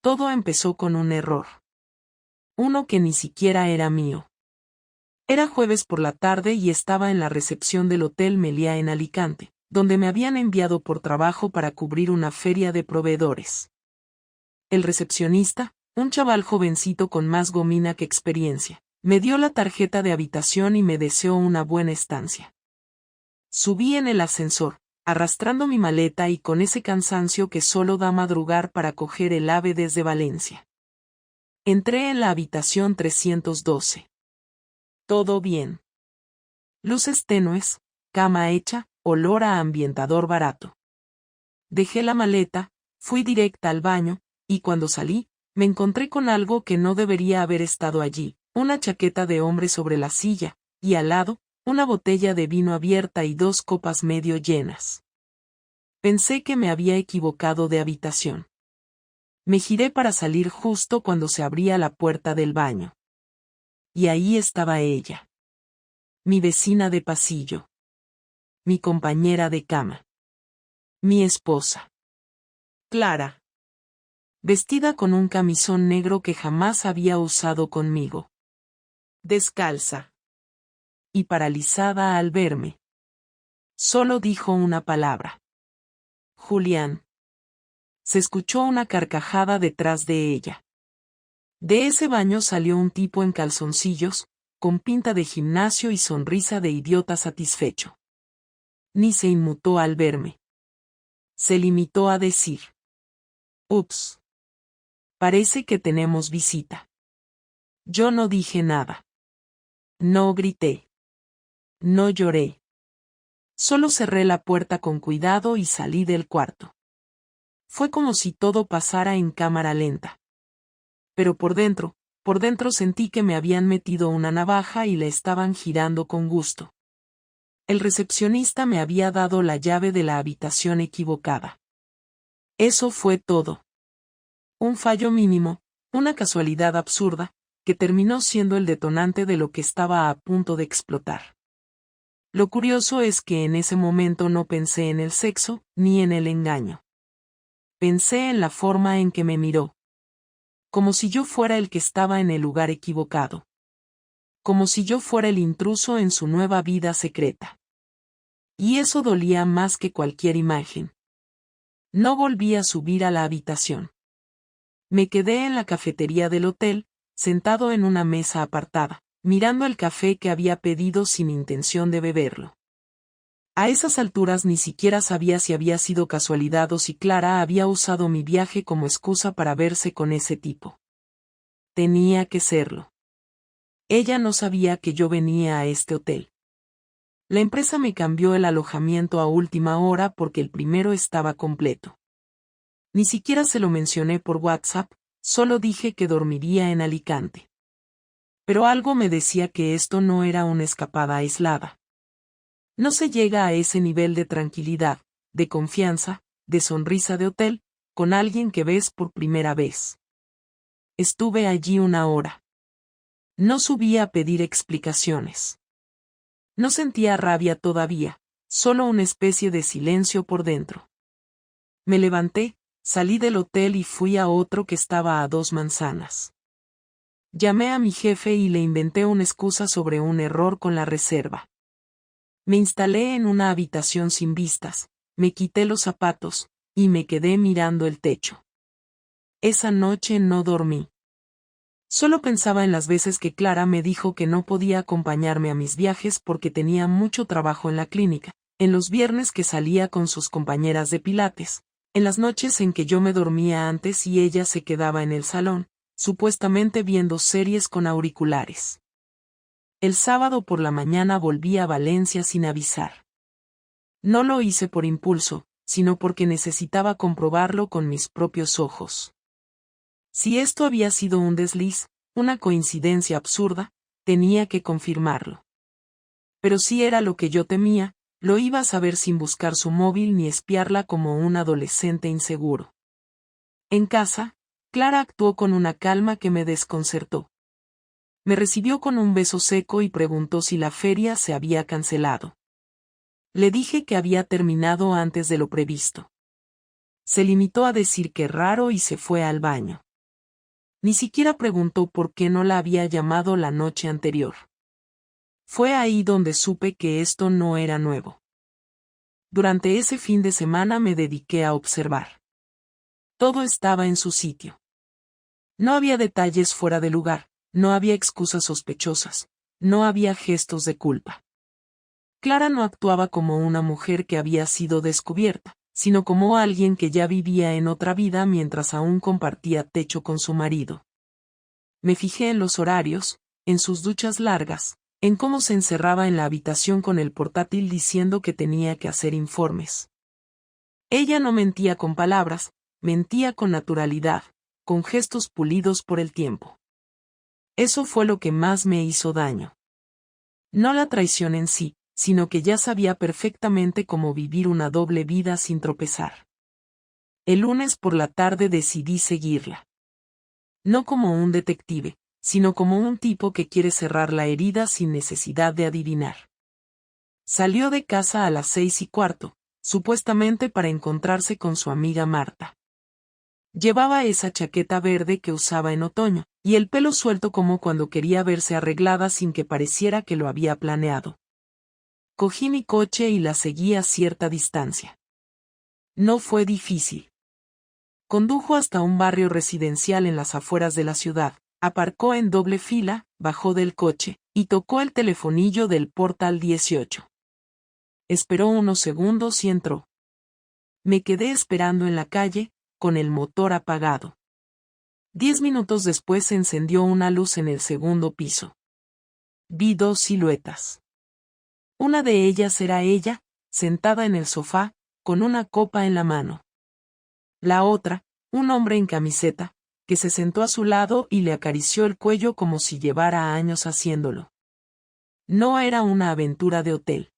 Todo empezó con un error. Uno que ni siquiera era mío. Era jueves por la tarde y estaba en la recepción del Hotel Meliá en Alicante, donde me habían enviado por trabajo para cubrir una feria de proveedores. El recepcionista, un chaval jovencito con más gomina que experiencia, me dio la tarjeta de habitación y me deseó una buena estancia. Subí en el ascensor, arrastrando mi maleta y con ese cansancio que solo da madrugar para coger el AVE desde Valencia. Entré en la habitación 312. Todo bien. Luces tenues, cama hecha, olor a ambientador barato. Dejé la maleta, fui directa al baño, y cuando salí, me encontré con algo que no debería haber estado allí, una chaqueta de hombre sobre la silla, y al lado, una botella de vino abierta y 2 copas medio llenas. Pensé que me había equivocado de habitación. Me giré para salir justo cuando se abría la puerta del baño. Y ahí estaba ella. Mi vecina de pasillo. Mi compañera de cama. Mi esposa. Clara. Vestida con un camisón negro que jamás había usado conmigo. Descalza. Y paralizada al verme. Solo dijo una palabra. Julián. Se escuchó una carcajada detrás de ella. De ese baño salió un tipo en calzoncillos, con pinta de gimnasio y sonrisa de idiota satisfecho. Ni se inmutó al verme. Se limitó a decir: «Ups. Parece que tenemos visita». Yo no dije nada. No grité. No lloré. Solo cerré la puerta con cuidado y salí del cuarto. Fue como si todo pasara en cámara lenta. Pero por dentro sentí que me habían metido una navaja y la estaban girando con gusto. El recepcionista me había dado la llave de la habitación equivocada. Eso fue todo. Un fallo mínimo, una casualidad absurda, que terminó siendo el detonante de lo que estaba a punto de explotar. Lo curioso es que en ese momento no pensé en el sexo, ni en el engaño. Pensé en la forma en que me miró. Como si yo fuera el que estaba en el lugar equivocado. Como si yo fuera el intruso en su nueva vida secreta. Y eso dolía más que cualquier imagen. No volví a subir a la habitación. Me quedé en la cafetería del hotel, sentado en una mesa apartada, mirando el café que había pedido sin intención de beberlo. A esas alturas ni siquiera sabía si había sido casualidad o si Clara había usado mi viaje como excusa para verse con ese tipo. Tenía que serlo. Ella no sabía que yo venía a este hotel. La empresa me cambió el alojamiento a última hora porque el primero estaba completo. Ni siquiera se lo mencioné por WhatsApp, solo dije que dormiría en Alicante. Pero algo me decía que esto no era una escapada aislada. No se llega a ese nivel de tranquilidad, de confianza, de sonrisa de hotel, con alguien que ves por primera vez. Estuve allí 1 hora. No subí a pedir explicaciones. No sentía rabia todavía, solo una especie de silencio por dentro. Me levanté, salí del hotel y fui a otro que estaba a 2 manzanas. Llamé a mi jefe y le inventé una excusa sobre un error con la reserva. Me instalé en una habitación sin vistas, me quité los zapatos, y me quedé mirando el techo. Esa noche no dormí. Solo pensaba en las veces que Clara me dijo que no podía acompañarme a mis viajes porque tenía mucho trabajo en la clínica, en los viernes que salía con sus compañeras de pilates, en las noches en que yo me dormía antes y ella se quedaba en el salón, supuestamente viendo series con auriculares. El sábado por la mañana volví a Valencia sin avisar. No lo hice por impulso, sino porque necesitaba comprobarlo con mis propios ojos. Si esto había sido un desliz, una coincidencia absurda, tenía que confirmarlo. Pero si era lo que yo temía, lo iba a saber sin buscar su móvil ni espiarla como un adolescente inseguro. En casa, Clara actuó con una calma que me desconcertó. Me recibió con un beso seco y preguntó si la feria se había cancelado. Le dije que había terminado antes de lo previsto. Se limitó a decir que raro y se fue al baño. Ni siquiera preguntó por qué no la había llamado la noche anterior. Fue ahí donde supe que esto no era nuevo. Durante ese fin de semana me dediqué a observar. Todo estaba en su sitio. No había detalles fuera de lugar, no había excusas sospechosas, no había gestos de culpa. Clara no actuaba como una mujer que había sido descubierta, sino como alguien que ya vivía en otra vida mientras aún compartía techo con su marido. Me fijé en los horarios, en sus duchas largas, en cómo se encerraba en la habitación con el portátil diciendo que tenía que hacer informes. Ella no mentía con palabras, mentía con naturalidad, con gestos pulidos por el tiempo. Eso fue lo que más me hizo daño. No la traición en sí, sino que ya sabía perfectamente cómo vivir una doble vida sin tropezar. El lunes por la tarde decidí seguirla. No como un detective, sino como un tipo que quiere cerrar la herida sin necesidad de adivinar. Salió de casa a las 6:15, supuestamente para encontrarse con su amiga Marta. Llevaba esa chaqueta verde que usaba en otoño, y el pelo suelto como cuando quería verse arreglada sin que pareciera que lo había planeado. Cogí mi coche y la seguí a cierta distancia. No fue difícil. Condujo hasta un barrio residencial en las afueras de la ciudad, aparcó en doble fila, bajó del coche, y tocó el telefonillo del portal 18. Esperó unos segundos y entró. Me quedé esperando en la calle, con el motor apagado. 10 minutos después se encendió una luz en el segundo piso. Vi dos siluetas. Una de ellas era ella, sentada en el sofá, con una copa en la mano. La otra, un hombre en camiseta, que se sentó a su lado y le acarició el cuello como si llevara años haciéndolo. No era una aventura de hotel.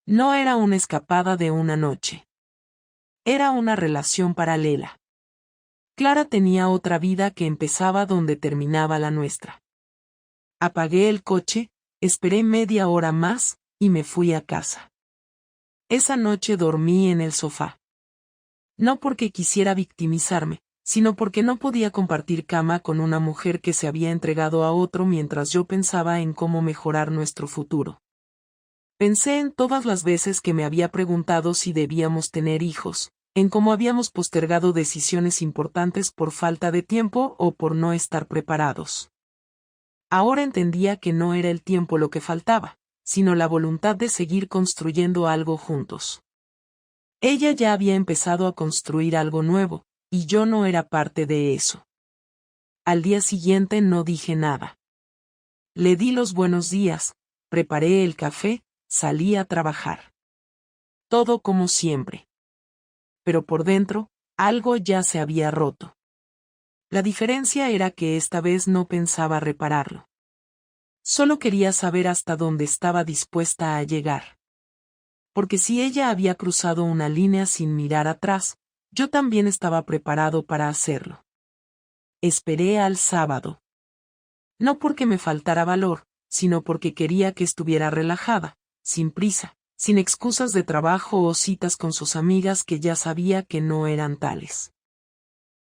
No era una escapada de una noche. Era una relación paralela. Clara tenía otra vida que empezaba donde terminaba la nuestra. Apagué el coche, esperé media hora más, y me fui a casa. Esa noche dormí en el sofá. No porque quisiera victimizarme, sino porque no podía compartir cama con una mujer que se había entregado a otro mientras yo pensaba en cómo mejorar nuestro futuro. Pensé en todas las veces que me había preguntado si debíamos tener hijos, en cómo habíamos postergado decisiones importantes por falta de tiempo o por no estar preparados. Ahora entendía que no era el tiempo lo que faltaba, sino la voluntad de seguir construyendo algo juntos. Ella ya había empezado a construir algo nuevo, y yo no era parte de eso. Al día siguiente no dije nada. Le di los buenos días, preparé el café, salí a trabajar. Todo como siempre. Pero por dentro, algo ya se había roto. La diferencia era que esta vez no pensaba repararlo. Solo quería saber hasta dónde estaba dispuesta a llegar. Porque si ella había cruzado una línea sin mirar atrás, yo también estaba preparado para hacerlo. Esperé al sábado. No porque me faltara valor, sino porque quería que estuviera relajada, sin prisa, sin excusas de trabajo o citas con sus amigas que ya sabía que no eran tales.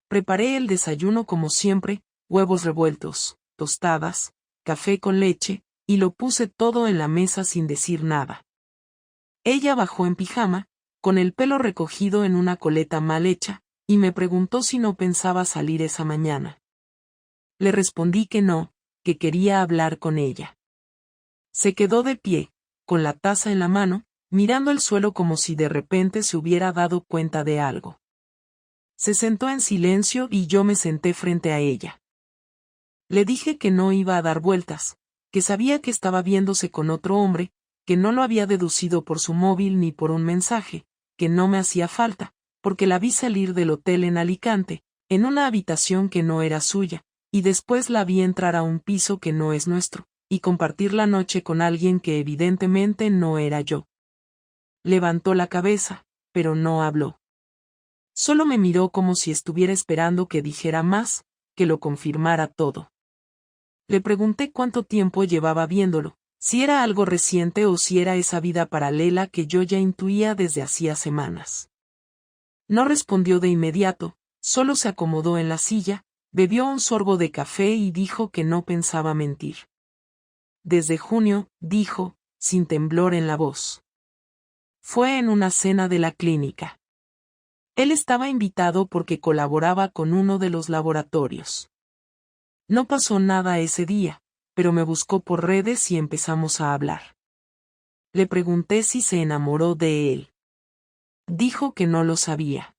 Preparé el desayuno como siempre, huevos revueltos, tostadas, café con leche, y lo puse todo en la mesa sin decir nada. Ella bajó en pijama, con el pelo recogido en una coleta mal hecha, y me preguntó si no pensaba salir esa mañana. Le respondí que no, que quería hablar con ella. Se quedó de pie, con la taza en la mano, mirando el suelo como si de repente se hubiera dado cuenta de algo. Se sentó en silencio y yo me senté frente a ella. Le dije que no iba a dar vueltas, que sabía que estaba viéndose con otro hombre, que no lo había deducido por su móvil ni por un mensaje, que no me hacía falta, porque la vi salir del hotel en Alicante, en una habitación que no era suya, y después la vi entrar a un piso que no es nuestro, y compartir la noche con alguien que evidentemente no era yo. Levantó la cabeza, pero no habló. Solo me miró como si estuviera esperando que dijera más, que lo confirmara todo. Le pregunté cuánto tiempo llevaba viéndolo, si era algo reciente o si era esa vida paralela que yo ya intuía desde hacía semanas. No respondió de inmediato, solo se acomodó en la silla, Bebió un sorbo de café y dijo que no pensaba mentir. Desde junio, dijo, sin temblor en la voz. Fue en una cena de la clínica. Él estaba invitado porque colaboraba con uno de los laboratorios. No pasó nada ese día, pero me buscó por redes y empezamos a hablar. Le pregunté si se enamoró de él. Dijo que no lo sabía.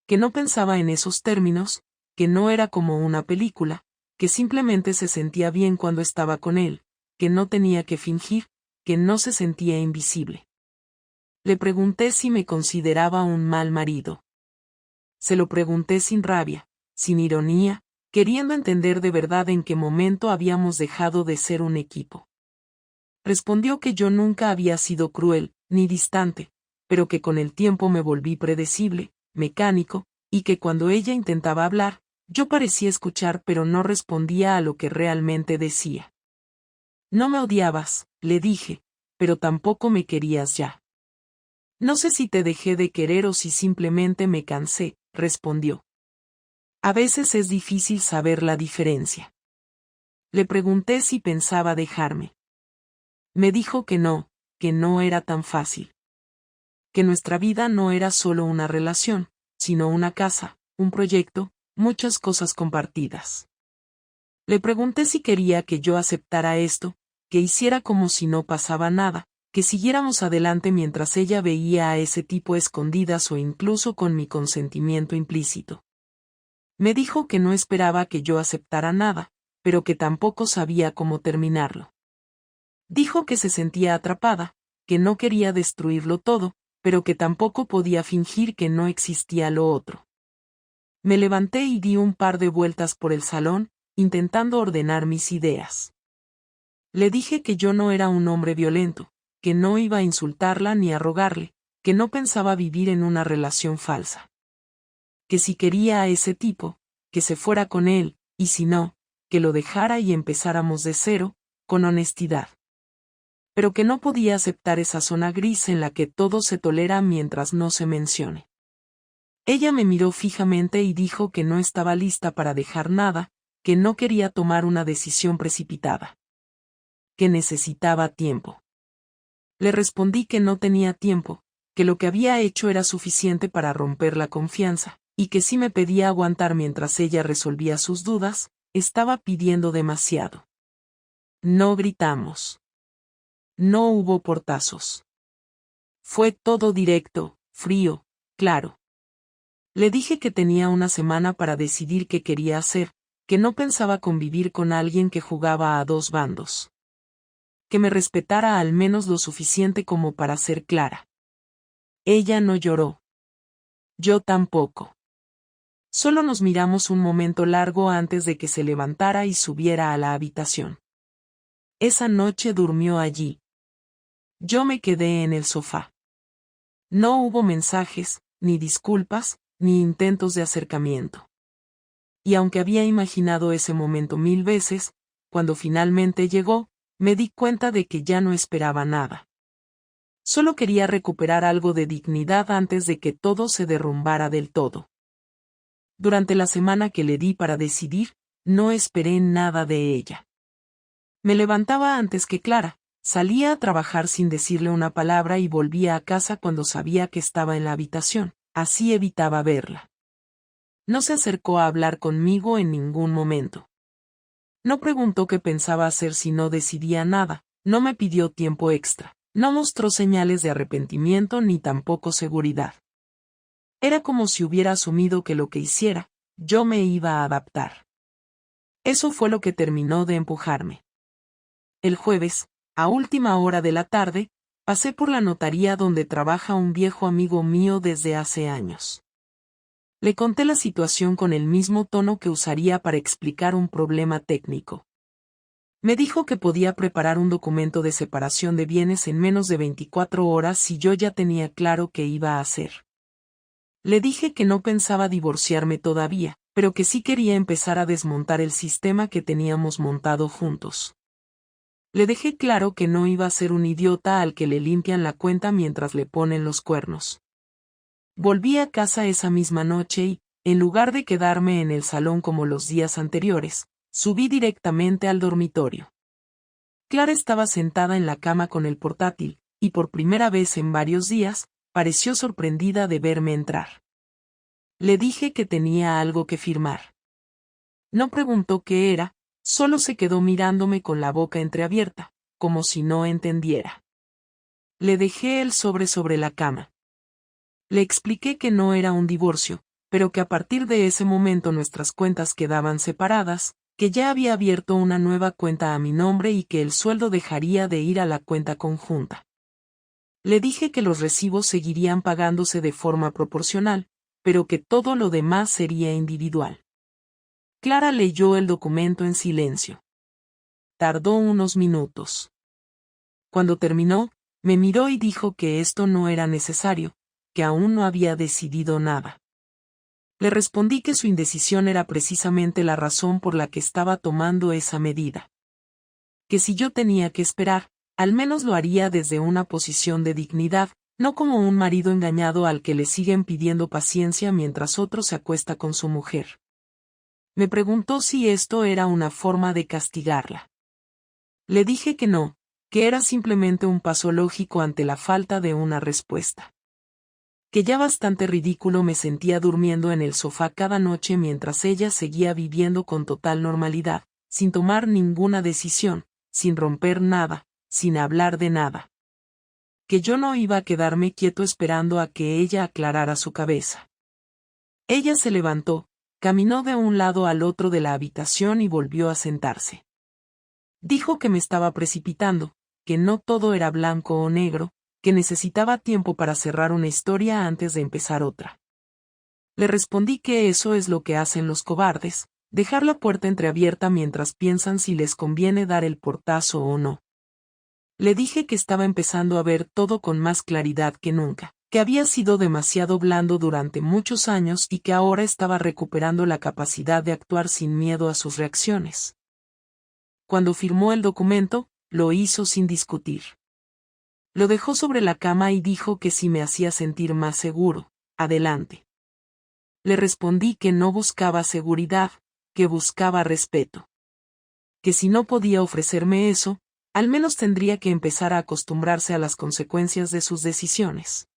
Que no pensaba en esos términos, que no era como una película, que simplemente se sentía bien cuando estaba con él, que no tenía que fingir, que no se sentía invisible. Le pregunté si me consideraba un mal marido. Se lo pregunté sin rabia, sin ironía, queriendo entender de verdad en qué momento habíamos dejado de ser un equipo. Respondió que yo nunca había sido cruel, ni distante, pero que con el tiempo me volví predecible, mecánico, y que cuando ella intentaba hablar, yo parecía escuchar pero no respondía a lo que realmente decía. No me odiabas, le dije, pero tampoco me querías ya. No sé si te dejé de querer o si simplemente me cansé, respondió. A veces es difícil saber la diferencia. Le pregunté si pensaba dejarme. Me dijo que no era tan fácil. Que nuestra vida no era solo una relación, sino una casa, un proyecto, muchas cosas compartidas. Le pregunté si quería que yo aceptara esto, que hiciera como si no pasaba nada, que siguiéramos adelante mientras ella veía a ese tipo a escondidas o incluso con mi consentimiento implícito. Me dijo que no esperaba que yo aceptara nada, pero que tampoco sabía cómo terminarlo. Dijo que se sentía atrapada, que no quería destruirlo todo, pero que tampoco podía fingir que no existía lo otro. Me levanté y di un par de vueltas por el salón, intentando ordenar mis ideas. Le dije que yo no era un hombre violento, que no iba a insultarla ni a rogarle, que no pensaba vivir en una relación falsa. Que si quería a ese tipo, que se fuera con él, y si no, que lo dejara y empezáramos de cero, con honestidad. Pero que no podía aceptar esa zona gris en la que todo se tolera mientras no se mencione. Ella me miró fijamente y dijo que no estaba lista para dejar nada, que no quería tomar una decisión precipitada. Que necesitaba tiempo. Le respondí que no tenía tiempo, que lo que había hecho era suficiente para romper la confianza, y que si me pedía aguantar mientras ella resolvía sus dudas, estaba pidiendo demasiado. No gritamos. No hubo portazos. Fue todo directo, frío, claro. Le dije que tenía una semana para decidir qué quería hacer, que no pensaba convivir con alguien que jugaba a dos bandos. Que me respetara al menos lo suficiente como para ser clara. Ella no lloró. Yo tampoco. Solo nos miramos un momento largo antes de que se levantara y subiera a la habitación. Esa noche durmió allí. Yo me quedé en el sofá. No hubo mensajes, ni disculpas, ni intentos de acercamiento. Y aunque había imaginado ese momento 1000 veces, cuando finalmente llegó, me di cuenta de que ya no esperaba nada. Solo quería recuperar algo de dignidad antes de que todo se derrumbara del todo. Durante la semana que le di para decidir, no esperé nada de ella. Me levantaba antes que Clara, salía a trabajar sin decirle una palabra y volvía a casa cuando sabía que estaba en la habitación, así evitaba verla. No se acercó a hablar conmigo en ningún momento. No preguntó qué pensaba hacer si no decidía nada, no me pidió tiempo extra, no mostró señales de arrepentimiento ni tampoco seguridad. Era como si hubiera asumido que lo que hiciera, yo me iba a adaptar. Eso fue lo que terminó de empujarme. El jueves, a última hora de la tarde, pasé por la notaría donde trabaja un viejo amigo mío desde hace años. Le conté la situación con el mismo tono que usaría para explicar un problema técnico. Me dijo que podía preparar un documento de separación de bienes en menos de 24 horas si yo ya tenía claro qué iba a hacer. Le dije que no pensaba divorciarme todavía, pero que sí quería empezar a desmontar el sistema que teníamos montado juntos. Le dejé claro que no iba a ser un idiota al que le limpian la cuenta mientras le ponen los cuernos. Volví a casa esa misma noche y, En lugar de quedarme en el salón como los días anteriores, subí directamente al dormitorio. Clara estaba sentada en la cama con el portátil, y por primera vez en varios días, pareció sorprendida de verme entrar. Le dije que tenía algo que firmar. No preguntó qué era, solo se quedó mirándome con la boca entreabierta, como si no entendiera. Le dejé el sobre la cama. Le expliqué que no era un divorcio, pero que a partir de ese momento nuestras cuentas quedaban separadas, que ya había abierto una nueva cuenta a mi nombre y que el sueldo dejaría de ir a la cuenta conjunta. Le dije que los recibos seguirían pagándose de forma proporcional, pero que todo lo demás sería individual. Clara leyó el documento en silencio. Tardó unos minutos. Cuando terminó, me miró y dijo que esto no era necesario, que aún no había decidido nada. Le respondí que su indecisión era precisamente la razón por la que estaba tomando esa medida. Que si yo tenía que esperar, al menos lo haría desde una posición de dignidad, no como un marido engañado al que le siguen pidiendo paciencia mientras otro se acuesta con su mujer. Me preguntó si esto era una forma de castigarla. Le dije que no, que era simplemente un paso lógico ante la falta de una respuesta. Que ya bastante ridículo me sentía durmiendo en el sofá cada noche mientras ella seguía viviendo con total normalidad, sin tomar ninguna decisión, sin romper nada, sin hablar de nada. Que yo no iba a quedarme quieto esperando a que ella aclarara su cabeza. Ella se levantó, caminó de un lado al otro de la habitación y volvió a sentarse. Dijo que me estaba precipitando, que no todo era blanco o negro, que necesitaba tiempo para cerrar una historia antes de empezar otra. Le respondí que eso es lo que hacen los cobardes, dejar la puerta entreabierta mientras piensan si les conviene dar el portazo o no. Le dije que estaba empezando a ver todo con más claridad que nunca, que había sido demasiado blando durante muchos años y que ahora estaba recuperando la capacidad de actuar sin miedo a sus reacciones. Cuando firmó el documento, lo hizo sin discutir. Lo dejó sobre la cama y dijo que si me hacía sentir más seguro, adelante. Le respondí que no buscaba seguridad, que buscaba respeto. Que si no podía ofrecerme eso, al menos tendría que empezar a acostumbrarse a las consecuencias de sus decisiones.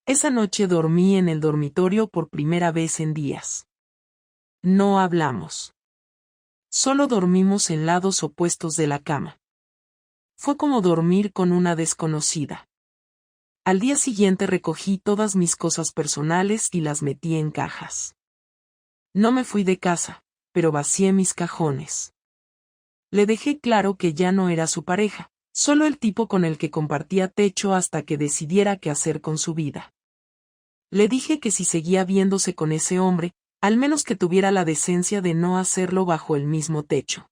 Esa noche dormí en el dormitorio por primera vez en días. No hablamos. Solo dormimos en lados opuestos de la cama. Fue como dormir con una desconocida. Al día siguiente recogí todas mis cosas personales y las metí en cajas. No me fui de casa, pero vacié mis cajones. Le dejé claro que ya no era su pareja, solo el tipo con el que compartía techo hasta que decidiera qué hacer con su vida. Le dije que si seguía viéndose con ese hombre, al menos que tuviera la decencia de no hacerlo bajo el mismo techo.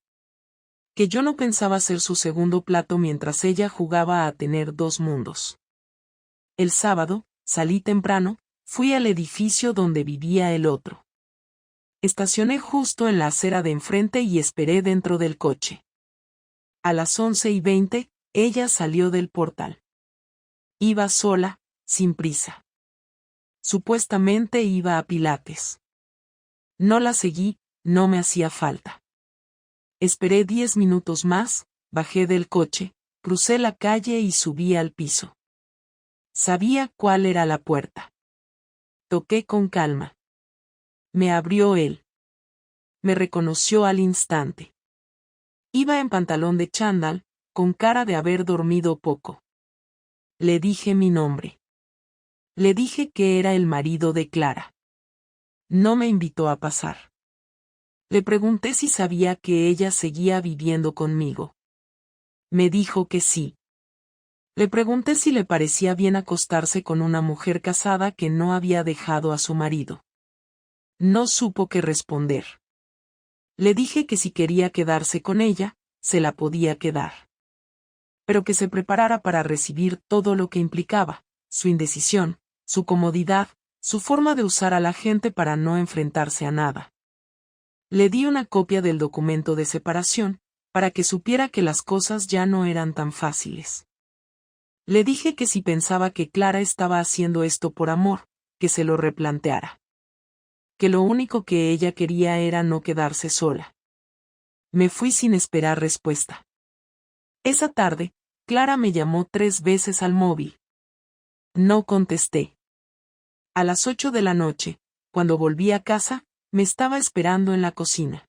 Que yo no pensaba ser su segundo plato mientras ella jugaba a tener dos mundos. El sábado, salí temprano, fui al edificio donde vivía el otro. Estacioné justo en la acera de enfrente y esperé dentro del coche. A las 11:20, ella salió del portal. Iba sola, sin prisa. Supuestamente iba a Pilates. No la seguí, no me hacía falta. Esperé 10 minutos más, bajé del coche, crucé la calle y subí al piso. Sabía cuál era la puerta. Toqué con calma. Me abrió él. Me reconoció al instante. Iba en pantalón de chándal, con cara de haber dormido poco. Le dije mi nombre. Le dije que era el marido de Clara. No me invitó a pasar. Le pregunté si sabía que ella seguía viviendo conmigo. Me dijo que sí. Le pregunté si le parecía bien acostarse con una mujer casada que no había dejado a su marido. No supo qué responder. Le dije que si quería quedarse con ella, se la podía quedar. Pero que se preparara para recibir todo lo que implicaba, su indecisión, su comodidad, su forma de usar a la gente para no enfrentarse a nada. Le di una copia del documento de separación, para que supiera que las cosas ya no eran tan fáciles. Le dije que si pensaba que Clara estaba haciendo esto por amor, que se lo replanteara. que lo único que ella quería era no quedarse sola. Me fui sin esperar respuesta. Esa tarde, Clara me llamó 3 veces al móvil. No contesté. A las 8 de la noche, cuando volví a casa, me estaba esperando en la cocina.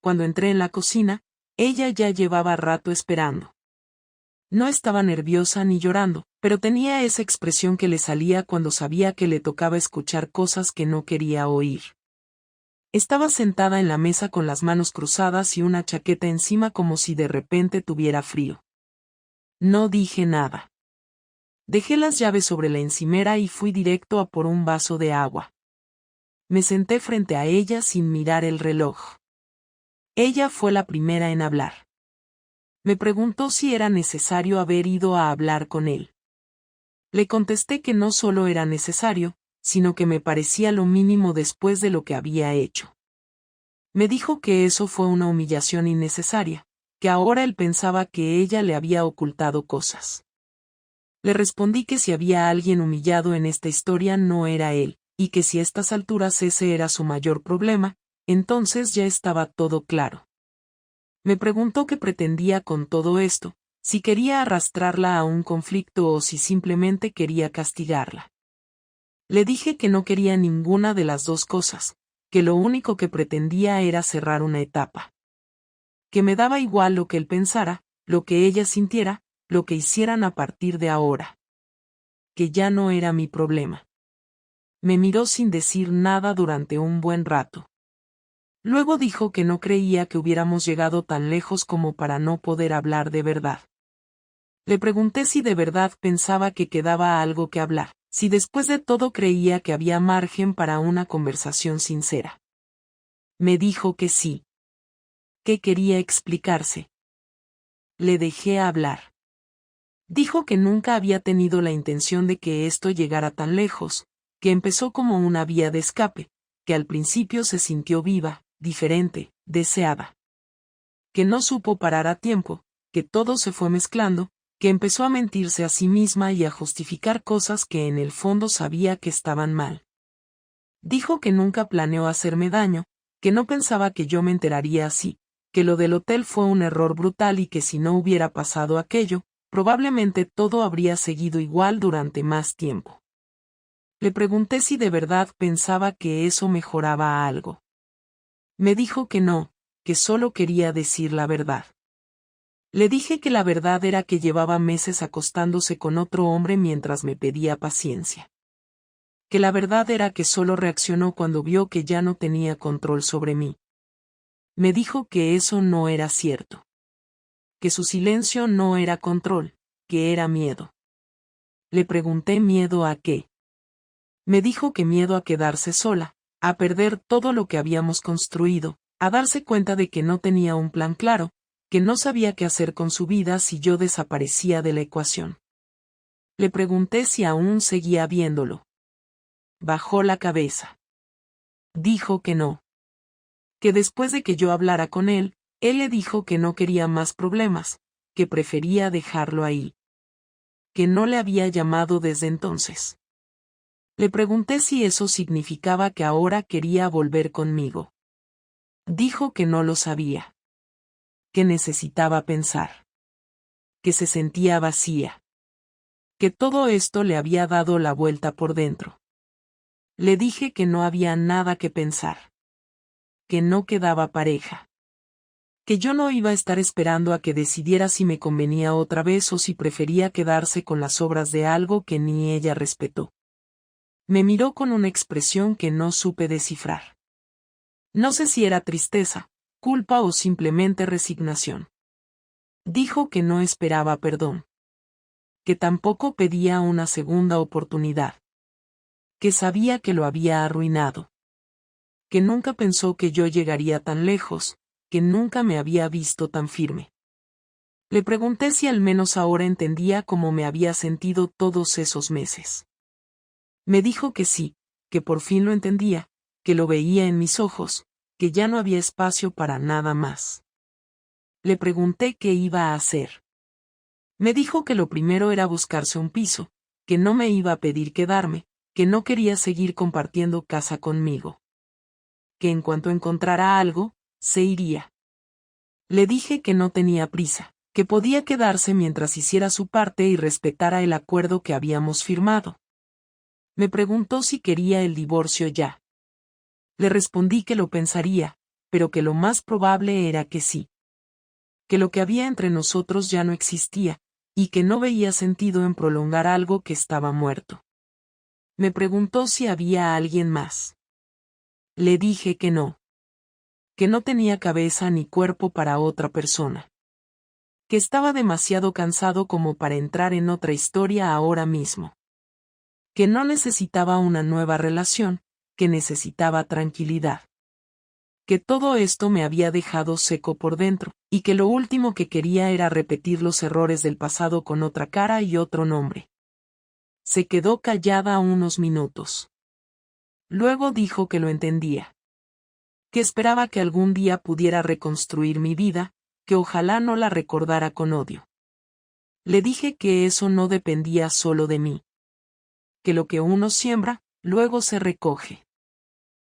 Cuando entré en la cocina, ella ya llevaba rato esperando. No estaba nerviosa ni llorando, pero tenía esa expresión que le salía cuando sabía que le tocaba escuchar cosas que no quería oír. Estaba sentada en la mesa con las manos cruzadas y una chaqueta encima como si de repente tuviera frío. No dije nada. Dejé las llaves sobre la encimera y fui directo a por un vaso de agua. Me senté frente a ella sin mirar el reloj. Ella fue la primera en hablar. Me preguntó si era necesario haber ido a hablar con él. Le contesté que no solo era necesario, sino que me parecía lo mínimo después de lo que había hecho. Me dijo que eso fue una humillación innecesaria, que ahora él pensaba que ella le había ocultado cosas. Le respondí que si había alguien humillado en esta historia no era él, y que si a estas alturas ese era su mayor problema, entonces ya estaba todo claro. Me preguntó qué pretendía con todo esto, si quería arrastrarla a un conflicto o si simplemente quería castigarla. Le dije que no quería ninguna de las dos cosas, que lo único que pretendía era cerrar una etapa. Que me daba igual lo que él pensara, lo que ella sintiera, lo que hicieran a partir de ahora. Que ya no era mi problema. Me miró sin decir nada durante un buen rato. Luego dijo que no creía que hubiéramos llegado tan lejos como para no poder hablar de verdad. Le pregunté si de verdad pensaba que quedaba algo que hablar, si después de todo creía que había margen para una conversación sincera. Me dijo que sí. Que quería explicarse. Le dejé hablar. Dijo que nunca había tenido la intención de que esto llegara tan lejos, que empezó como una vía de escape, que al principio se sintió viva, diferente, deseada. Que no supo parar a tiempo, que todo se fue mezclando, que empezó a mentirse a sí misma y a justificar cosas que en el fondo sabía que estaban mal. Dijo que nunca planeó hacerme daño, que no pensaba que yo me enteraría así, que lo del hotel fue un error brutal y que si no hubiera pasado aquello, probablemente todo habría seguido igual durante más tiempo. Le pregunté si de verdad pensaba que eso mejoraba algo. Me dijo que no, que solo quería decir la verdad. Le dije que la verdad era que llevaba meses acostándose con otro hombre mientras me pedía paciencia. Que la verdad era que solo reaccionó cuando vio que ya no tenía control sobre mí. Me dijo que eso no era cierto. Que su silencio no era control, que era miedo. Le pregunté miedo a qué. Me dijo que miedo a quedarse sola, a perder todo lo que habíamos construido, a darse cuenta de que no tenía un plan claro, que no sabía qué hacer con su vida si yo desaparecía de la ecuación. Le pregunté si aún seguía viéndolo. Bajó la cabeza. Dijo que no. Que después de que yo hablara con él le dijo que no quería más problemas, que prefería dejarlo ahí. Que no le había llamado desde entonces. Le pregunté si eso significaba que ahora quería volver conmigo. Dijo que no lo sabía. Que necesitaba pensar. Que se sentía vacía. Que todo esto le había dado la vuelta por dentro. Le dije que no había nada que pensar. Que no quedaba pareja. Que yo no iba a estar esperando a que decidiera si me convenía otra vez o si prefería quedarse con las obras de algo que ni ella respetó. Me miró con una expresión que no supe descifrar. No sé si era tristeza, culpa o simplemente resignación. Dijo que no esperaba perdón. Que tampoco pedía una segunda oportunidad. Que sabía que lo había arruinado. Que nunca pensó que yo llegaría tan lejos, que nunca me había visto tan firme. Le pregunté si al menos ahora entendía cómo me había sentido todos esos meses. Me dijo que sí, que por fin lo entendía, que lo veía en mis ojos, que ya no había espacio para nada más. Le pregunté qué iba a hacer. Me dijo que lo primero era buscarse un piso, que no me iba a pedir quedarme, que no quería seguir compartiendo casa conmigo. que en cuanto encontrara algo, se iría. Le dije que no tenía prisa, que podía quedarse mientras hiciera su parte y respetara el acuerdo que habíamos firmado. Me preguntó si quería el divorcio ya. Le respondí que lo pensaría, pero que lo más probable era que sí. Que lo que había entre nosotros ya no existía, y que no veía sentido en prolongar algo que estaba muerto. Me preguntó si había alguien más. Le dije que no. Que no tenía cabeza ni cuerpo para otra persona. Que estaba demasiado cansado como para entrar en otra historia ahora mismo. Que no necesitaba una nueva relación, que necesitaba tranquilidad. Que todo esto me había dejado seco por dentro, y que lo último que quería era repetir los errores del pasado con otra cara y otro nombre. Se quedó callada unos minutos. Luego dijo que lo entendía. Que esperaba que algún día pudiera reconstruir mi vida, que ojalá no la recordara con odio. Le dije que eso no dependía solo de mí. Que lo que uno siembra, luego se recoge.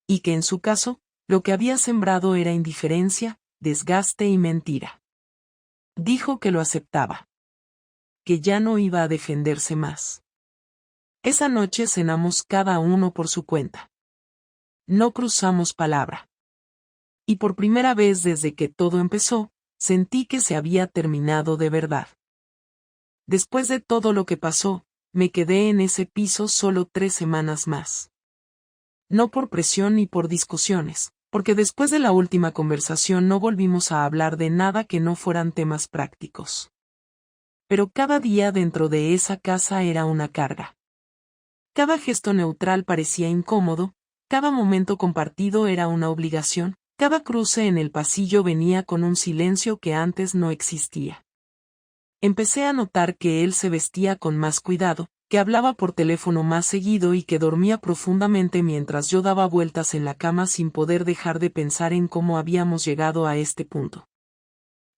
Y que en su caso, lo que había sembrado era indiferencia, desgaste y mentira. Dijo que lo aceptaba. Que ya no iba a defenderse más. Esa noche cenamos cada uno por su cuenta. No cruzamos palabra. Y por primera vez desde que todo empezó, sentí que se había terminado de verdad. Después de todo lo que pasó, me quedé en ese piso solo 3 semanas más. No por presión ni por discusiones, porque después de la última conversación no volvimos a hablar de nada que no fueran temas prácticos. Pero cada día dentro de esa casa era una carga. Cada gesto neutral parecía incómodo, cada momento compartido era una obligación, cada cruce en el pasillo venía con un silencio que antes no existía. Empecé a notar que él se vestía con más cuidado, que hablaba por teléfono más seguido y que dormía profundamente mientras yo daba vueltas en la cama sin poder dejar de pensar en cómo habíamos llegado a este punto.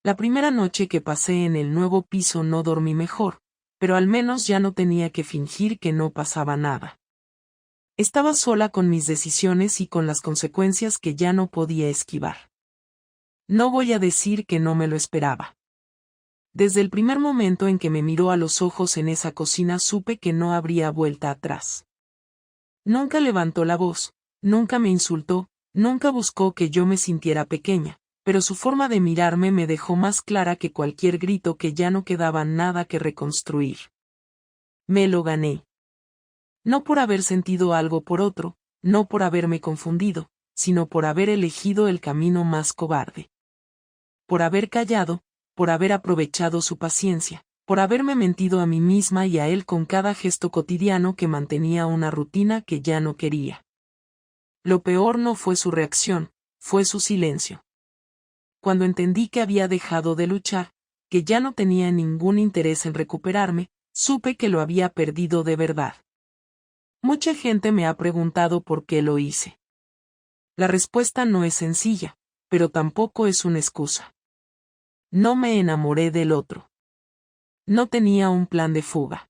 La primera noche que pasé en el nuevo piso no dormí mejor, pero al menos ya no tenía que fingir que no pasaba nada. Estaba sola con mis decisiones y con las consecuencias que ya no podía esquivar. No voy a decir que no me lo esperaba. Desde el primer momento en que me miró a los ojos en esa cocina supe que no habría vuelta atrás. Nunca levantó la voz, nunca me insultó, nunca buscó que yo me sintiera pequeña, pero su forma de mirarme me dejó más clara que cualquier grito que ya no quedaba nada que reconstruir. Me lo gané. No por haber sentido algo por otro, no por haberme confundido, sino por haber elegido el camino más cobarde. Por haber callado, por haber aprovechado su paciencia, por haberme mentido a mí misma y a él con cada gesto cotidiano que mantenía una rutina que ya no quería. Lo peor no fue su reacción, fue su silencio. Cuando entendí que había dejado de luchar, que ya no tenía ningún interés en recuperarme, supe que lo había perdido de verdad. Mucha gente me ha preguntado por qué lo hice. La respuesta no es sencilla, pero tampoco es una excusa. No me enamoré del otro. No tenía un plan de fuga.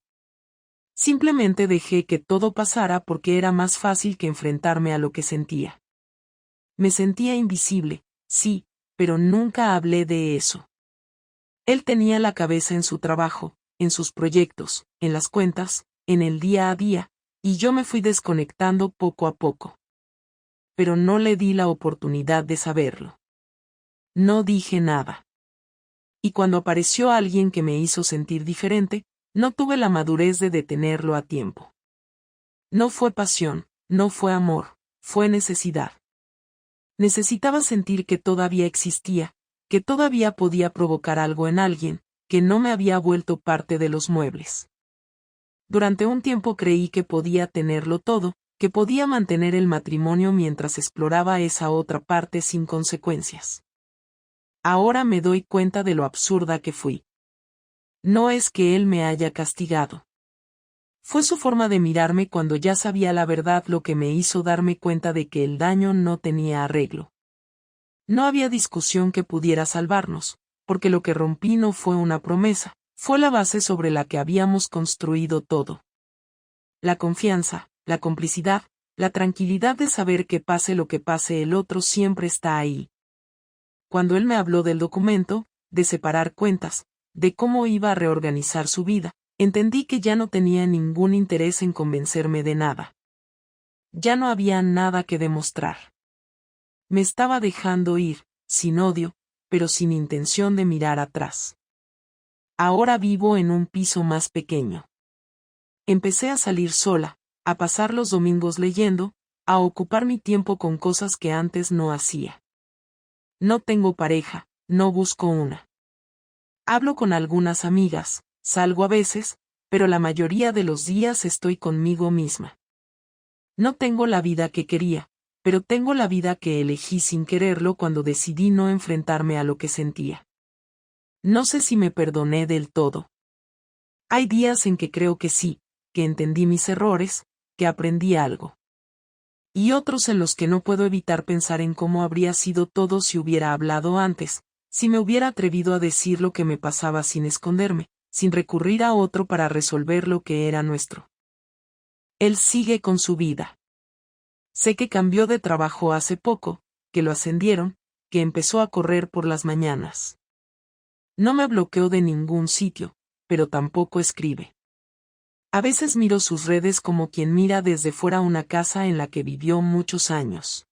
Simplemente dejé que todo pasara porque era más fácil que enfrentarme a lo que sentía. Me sentía invisible, sí, pero nunca hablé de eso. Él tenía la cabeza en su trabajo, en sus proyectos, en las cuentas, en el día a día, y yo me fui desconectando poco a poco. Pero no le di la oportunidad de saberlo. No dije nada. Y cuando apareció alguien que me hizo sentir diferente, no tuve la madurez de detenerlo a tiempo. No fue pasión, no fue amor, fue necesidad. Necesitaba sentir que todavía existía, que todavía podía provocar algo en alguien, que no me había vuelto parte de los muebles. Durante un tiempo creí que podía tenerlo todo, que podía mantener el matrimonio mientras exploraba esa otra parte sin consecuencias. Ahora me doy cuenta de lo absurda que fui. No es que él me haya castigado. Fue su forma de mirarme cuando ya sabía la verdad lo que me hizo darme cuenta de que el daño no tenía arreglo. No había discusión que pudiera salvarnos, porque lo que rompí no fue una promesa, fue la base sobre la que habíamos construido todo. La confianza, la complicidad, La tranquilidad de saber que pase lo que pase el otro siempre está ahí. Cuando él me habló del documento, de separar cuentas, de cómo iba a reorganizar su vida, entendí que ya no tenía ningún interés en convencerme de nada. Ya no había nada que demostrar. Me estaba dejando ir, sin odio, pero sin intención de mirar atrás. Ahora vivo en un piso más pequeño. Empecé a salir sola, a pasar los domingos leyendo, a ocupar mi tiempo con cosas que antes no hacía. No tengo pareja, no busco una. Hablo con algunas amigas, salgo a veces, pero la mayoría de los días estoy conmigo misma. No tengo la vida que quería, pero tengo la vida que elegí sin quererlo cuando decidí no enfrentarme a lo que sentía. No sé si me perdoné del todo. Hay días en que creo que sí, que entendí mis errores, que aprendí algo. Y otros en los que no puedo evitar pensar en cómo habría sido todo si hubiera hablado antes, si me hubiera atrevido a decir lo que me pasaba sin esconderme, sin recurrir a otro para resolver lo que era nuestro. Él sigue con su vida. Sé que cambió de trabajo hace poco, que lo ascendieron, que empezó a correr por las mañanas. No me bloqueó de ningún sitio, pero tampoco escribe. A veces miro sus redes como quien mira desde fuera una casa en la que vivió muchos años.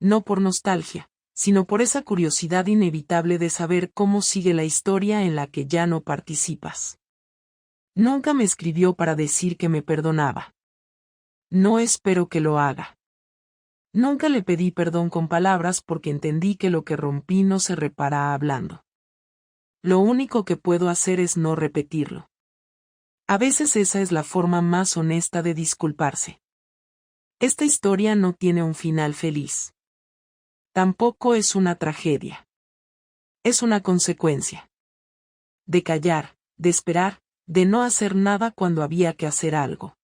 No por nostalgia, sino por esa curiosidad inevitable de saber cómo sigue la historia en la que ya no participas. Nunca me escribió para decir que me perdonaba. No espero que lo haga. Nunca le pedí perdón con palabras porque entendí que lo que rompí no se repara hablando. Lo único que puedo hacer es no repetirlo. A veces esa es la forma más honesta de disculparse. Esta historia no tiene un final feliz. Tampoco es una tragedia. Es una consecuencia. De callar, de esperar, de no hacer nada cuando había que hacer algo.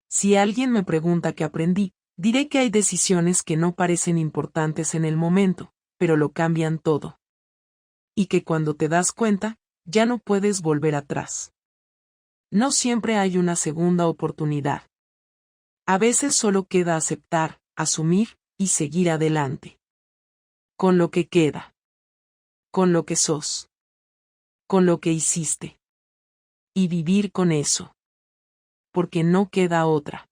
Si alguien me pregunta qué aprendí, diré que hay decisiones que no parecen importantes en el momento, pero lo cambian todo. Y que cuando te das cuenta, ya no puedes volver atrás. No siempre hay una segunda oportunidad. A veces solo queda aceptar, asumir, y seguir adelante. Con lo que queda. Con lo que sos. Con lo que hiciste. Y vivir con eso. Porque no queda otra.